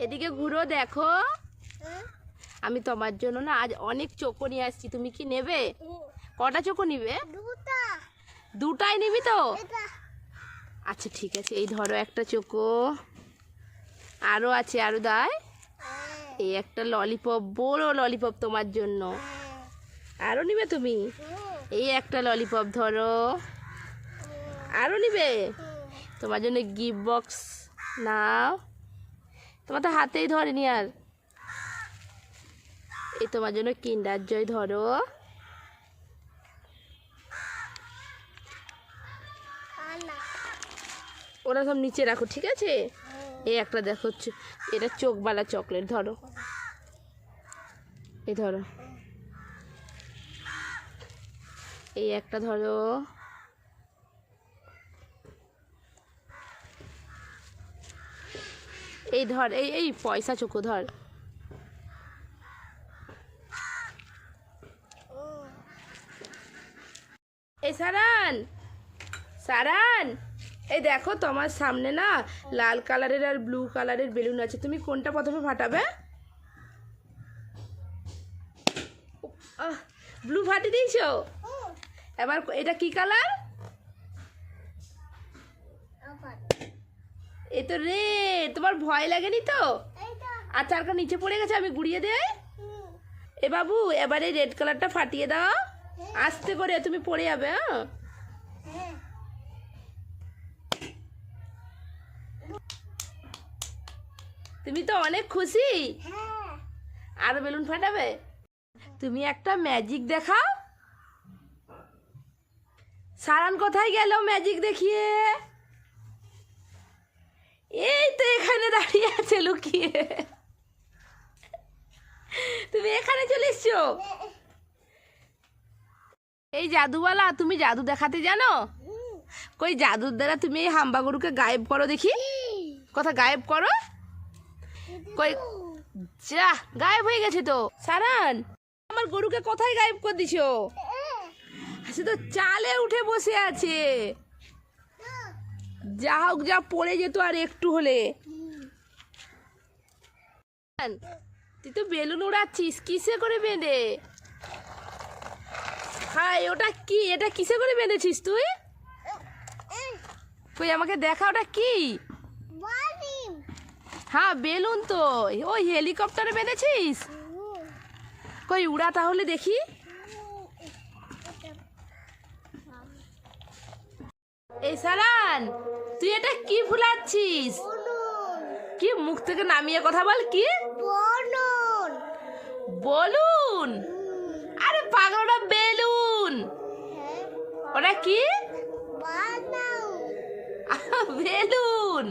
এদিকে ঘুরো, দেখো আমি তোমার জন্য না আজ অনেক চোখো নিয়ে আসছি। তুমি কি নেবে? কটা চোখো নিবে? দুটাই নিবি তো? আচ্ছা ঠিক আছে, এই ধরো একটা চোখো। আরো আছে, আরো দায়। এই একটা ললিপপ, বড় ললিপপ তোমার জন্য। আরো নিবে তুমি? এই একটা ললিপপ ধরো। আরো নিবে? তোমার জন্য গিফট বক্স নাও। তোমার তো হাতেই ধরেনি আর। এই তোমার জন্য কিন্ডার জয় ধরো। ওরা সব নিচে রাখো, ঠিক আছে? এই একটা দেখো, এটা চোখবালা চকলেট ধরো। এই ধরো, এই একটা ধরো। এই ধর, এই এই পয়সা চোখো ধর। এই সারান, সারান, এই দেখো তোমার সামনে না লাল কালারের আর ব্লু কালারের বেলুন আছে। তুমি কোনটা প্রথমে ফাটাবে? ব্লু ফাটি দিয়েছো? এবার এটা কি কালার? এই তো রে, তোমার ভয় লাগেনি তো? আচ্ছা, আর নিচে পড়ে গেছে, আমি গুড়িয়ে দেই। এ বাবু, এবারে রেড কালারটা ফাটিয়ে দাও আস্তে করে, তুমি পড়ে যাবে। হ্যাঁ, তুমি তো অনেক খুশি। আর বেলুন ফাটাবে? তুমি একটা ম্যাজিক দেখাও। সারান কোথায় গেল ম্যাজিক দেখিয়ে? এই তো এখানে দাঁড়িয়ে আছে লুকিয়ে। তুমি এখানে চলে এসছো। এই জাদুওয়ালা, তুমি জাদু দেখাতে জানো? কই জাদুর দ্বারা তুমি এই হাম্বা গরুকে গায়েব করো দেখি। কথা গায়েব করো। কই, যা গায়েব হয়ে গেছে তো। সারান, আমার গরুকে কোথায় গায়েব করে দিছো? সে তো চালে উঠে বসে আছে। যা হোক, যা পড়ে যেত আর একটু হলে। তুই তো বেলুন উড়াচ্ছিস, কিসে করে বেঁধে? হাই, ওটা কি? এটা কিসে করে বেঁধেছিস তুই? কই আমাকে দেখা, ওটা কি? হ্যাঁ বেলুন তো। ওই হেলিকপ্টারে বেঁধেছিস? কই উড়া তাহলে দেখি। এই সারান, তুই এটা কি ফুলাচ্ছিস? কি মুখ থেকে নামিয়ে কথা বল। কি বলুন? আরে পাগল, ওটা বেলুন। ওটা কি? বেলুন।